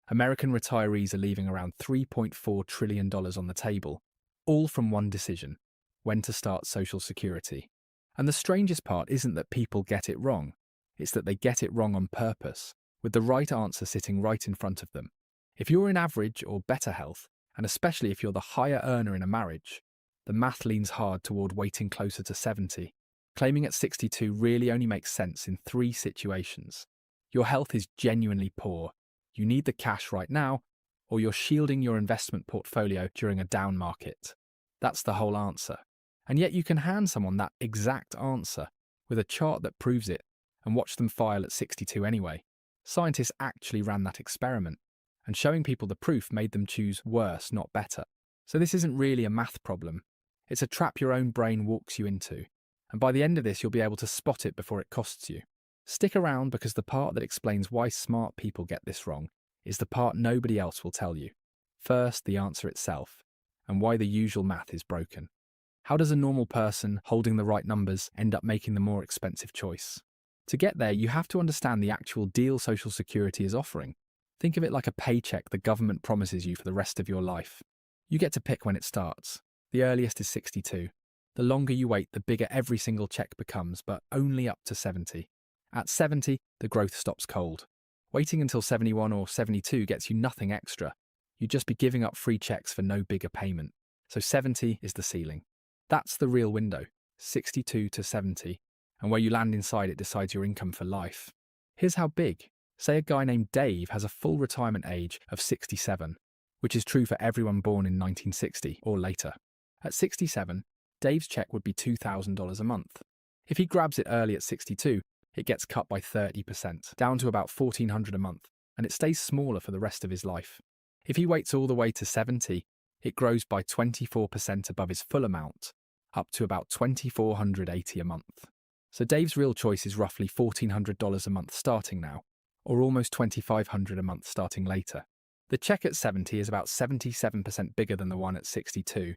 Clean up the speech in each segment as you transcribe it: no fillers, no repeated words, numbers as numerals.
American retirees are leaving around $3.4 trillion on the table, all from one decision: when to start Social Security. And the strangest part isn't that people get it wrong, it's that they get it wrong on purpose, with the right answer sitting right in front of them. If you're in average or better health, and especially if you're the higher earner in a marriage, the math leans hard toward waiting closer to 70. Claiming at 62 really only makes sense in 3 situations. Your health is genuinely poor, you need the cash right now, or you're shielding your investment portfolio during a down market. That's the whole answer. And yet you can hand someone that exact answer with a chart that proves it and watch them file at 62 anyway. Scientists actually ran that experiment, and showing people the proof made them choose worse, not better. So this isn't really a math problem. It's a trap your own brain walks you into. And by the end of this, you'll be able to spot it before it costs you. Stick around, because the part that explains why smart people get this wrong is the part nobody else will tell you. First, the answer itself, and why the usual math is broken. How does a normal person holding the right numbers end up making the more expensive choice? To get there, you have to understand the actual deal Social Security is offering. Think of it like a paycheck the government promises you for the rest of your life. You get to pick when it starts. The earliest is 62. The longer you wait, the bigger every single check becomes, but only up to 70. At 70, the growth stops cold. Waiting until 71 or 72 gets you nothing extra. You'd just be giving up free checks for no bigger payment. So 70 is the ceiling. That's the real window, 62 to 70, and where you land inside it decides your income for life. Here's how big. Say a guy named Dave has a full retirement age of 67, which is true for everyone born in 1960 or later. At 67, Dave's check would be $2,000 a month. If he grabs it early at 62, it gets cut by 30%, down to about $1,400 a month, and it stays smaller for the rest of his life. If he waits all the way to 70, it grows by 24% above his full amount, up to about $2,480 a month. So Dave's real choice is roughly $1,400 a month starting now, or almost $2,500 a month starting later. The check at 70 is about 77% bigger than the one at 62.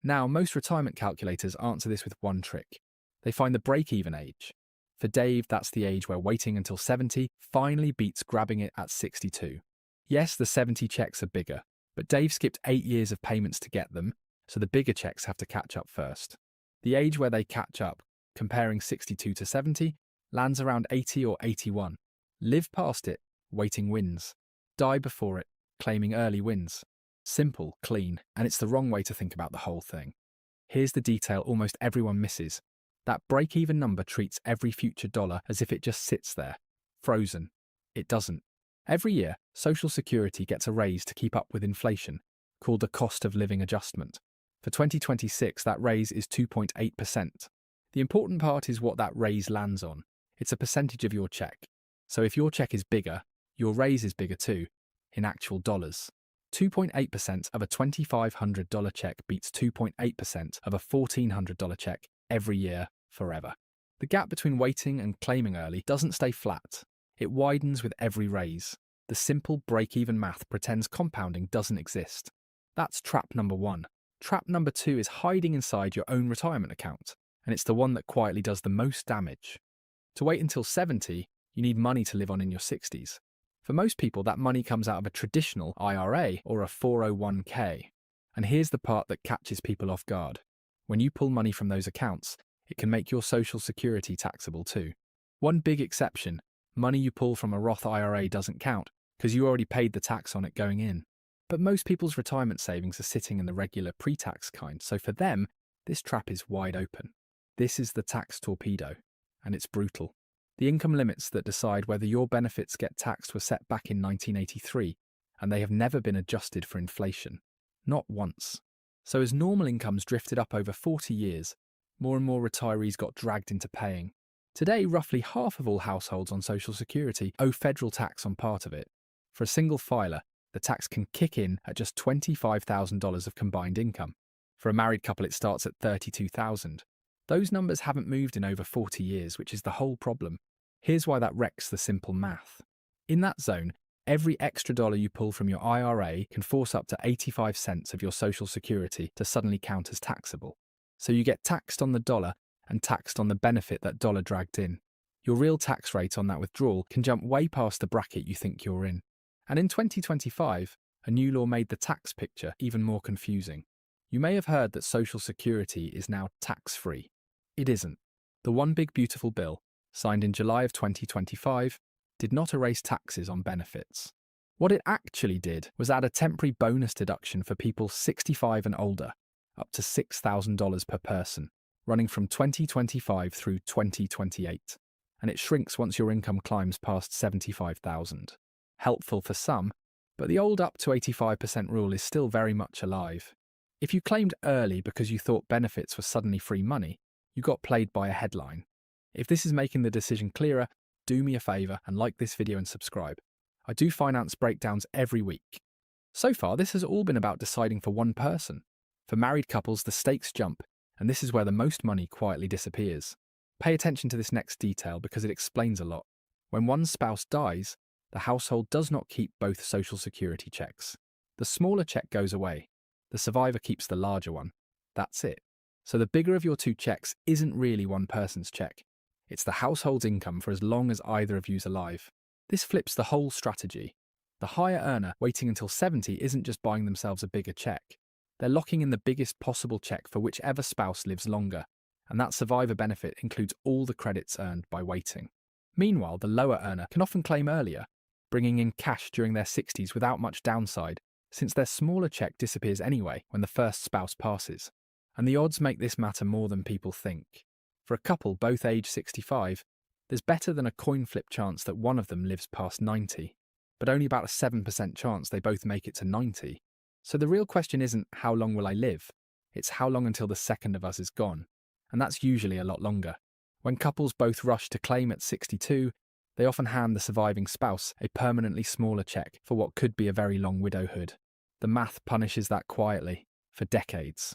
Now, most retirement calculators answer this with one trick. They find the break-even age. For Dave, that's the age where waiting until 70 finally beats grabbing it at 62. Yes, the 70 checks are bigger, but Dave skipped 8 years of payments to get them, so the bigger checks have to catch up first. The age where they catch up, comparing 62 to 70, lands around 80 or 81. Live past it, waiting wins. Die before it, claiming early wins. Simple, clean, and it's the wrong way to think about the whole thing. Here's the detail almost everyone misses. That break-even number treats every future dollar as if it just sits there, frozen. It doesn't. Every year, Social Security gets a raise to keep up with inflation, called the cost of living adjustment. For 2026, that raise is 2.8%. The important part is what that raise lands on. It's a percentage of your check. So if your check is bigger, your raise is bigger too, in actual dollars. 2.8% of a $2,500 check beats 2.8% of a $1,400 check every year, forever. The gap between waiting and claiming early doesn't stay flat. It widens with every raise. The simple break-even math pretends compounding doesn't exist. That's trap number 1. Trap number 2 is hiding inside your own retirement account, and it's the one that quietly does the most damage. To wait until 70, you need money to live on in your 60s. For most people, that money comes out of a traditional IRA or a 401k. And here's the part that catches people off guard. When you pull money from those accounts, it can make your Social Security taxable too. One big exception: money you pull from a Roth IRA doesn't count because you already paid the tax on it going in. But most people's retirement savings are sitting in the regular pre-tax kind, so for them, this trap is wide open. This is the tax torpedo, and it's brutal. The income limits that decide whether your benefits get taxed were set back in 1983, and they have never been adjusted for inflation. Not once. So as normal incomes drifted up over 40 years, more and more retirees got dragged into paying. Today, roughly half of all households on Social Security owe federal tax on part of it. For a single filer, the tax can kick in at just $25,000 of combined income. For a married couple, it starts at $32,000. Those numbers haven't moved in over 40 years, which is the whole problem. Here's why that wrecks the simple math. In that zone, every extra dollar you pull from your IRA can force up to 85 cents of your Social Security to suddenly count as taxable. So you get taxed on the dollar and taxed on the benefit that dollar dragged in. Your real tax rate on that withdrawal can jump way past the bracket you think you're in. And in 2025, a new law made the tax picture even more confusing. You may have heard that Social Security is now tax-free. It isn't. The One Big Beautiful Bill, signed in July of 2025, did not erase taxes on benefits. What it actually did was add a temporary bonus deduction for people 65 and older, up to $6,000 per person, running from 2025 through 2028, and it shrinks once your income climbs past $75,000. Helpful for some, but the old up to 85% rule is still very much alive. If you claimed early because you thought benefits were suddenly free money, you got played by a headline. If this is making the decision clearer, do me a favour and like this video and subscribe. I do finance breakdowns every week. So far, this has all been about deciding for one person. For married couples, the stakes jump, and this is where the most money quietly disappears. Pay attention to this next detail because it explains a lot. When one spouse dies, the household does not keep both Social Security checks. The smaller check goes away. The survivor keeps the larger one. That's it. So the bigger of your two checks isn't really one person's check. It's the household's income for as long as either of you's alive. This flips the whole strategy. The higher earner waiting until 70 isn't just buying themselves a bigger check. They're locking in the biggest possible check for whichever spouse lives longer, and that survivor benefit includes all the credits earned by waiting. Meanwhile, the lower earner can often claim earlier, bringing in cash during their 60s without much downside, since their smaller check disappears anyway when the first spouse passes. And the odds make this matter more than people think. For a couple both age 65, there's better than a coin flip chance that one of them lives past 90, but only about a 7% chance they both make it to 90. So the real question isn't how long will I live, it's how long until the second of us is gone, and that's usually a lot longer. When couples both rush to claim at 62, they often hand the surviving spouse a permanently smaller check for what could be a very long widowhood. The math punishes that quietly, for decades.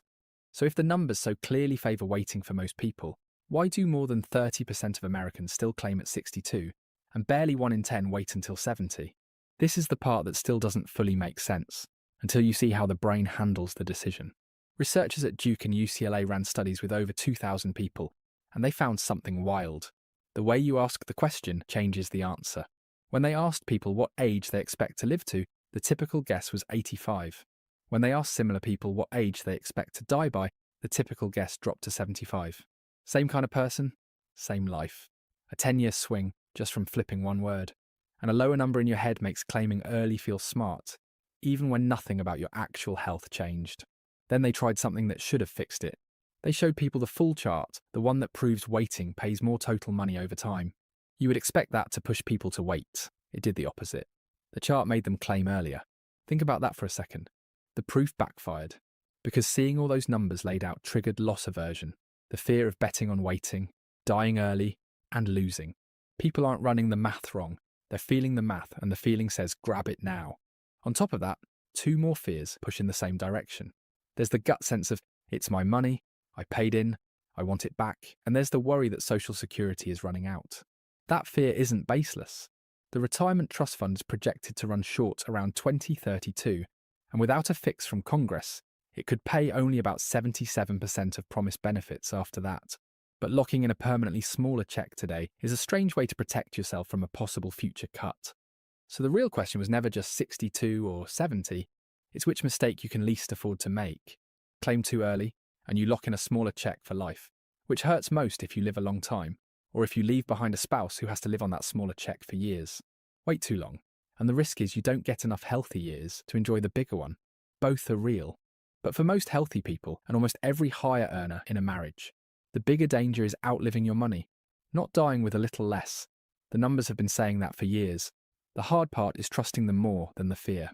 So if the numbers so clearly favour waiting for most people, why do more than 30% of Americans still claim at 62, and barely 1 in 10 wait until 70? This is the part that still doesn't fully make sense, until you see how the brain handles the decision. Researchers at Duke and UCLA ran studies with over 2,000 people, and they found something wild. The way you ask the question changes the answer. When they asked people what age they expect to live to, the typical guess was 85. When they asked similar people what age they expect to die by, the typical guess dropped to 75. Same kind of person, same life. A 10-year swing just from flipping one word. And a lower number in your head makes claiming early feel smart, even when nothing about your actual health changed. Then they tried something that should have fixed it. They showed people the full chart, the one that proves waiting pays more total money over time. You would expect that to push people to wait. It did the opposite. The chart made them claim earlier. Think about that for a second. The proof backfired, because seeing all those numbers laid out triggered loss aversion, the fear of betting on waiting, dying early, and losing. People aren't running the math wrong. They're feeling the math, and the feeling says grab it now. On top of that, 2 more fears push in the same direction. There's the gut sense of, it's my money, I paid in, I want it back, and there's the worry that Social Security is running out. That fear isn't baseless. The retirement trust fund is projected to run short around 2032, and without a fix from Congress, it could pay only about 77% of promised benefits after that. But locking in a permanently smaller check today is a strange way to protect yourself from a possible future cut. So the real question was never just 62 or 70, it's which mistake you can least afford to make. Claim too early, and you lock in a smaller check for life, which hurts most if you live a long time, or if you leave behind a spouse who has to live on that smaller check for years. Wait too long, and the risk is you don't get enough healthy years to enjoy the bigger one. Both are real. But for most healthy people, and almost every higher earner in a marriage, the bigger danger is outliving your money, not dying with a little less. The numbers have been saying that for years. The hard part is trusting them more than the fear.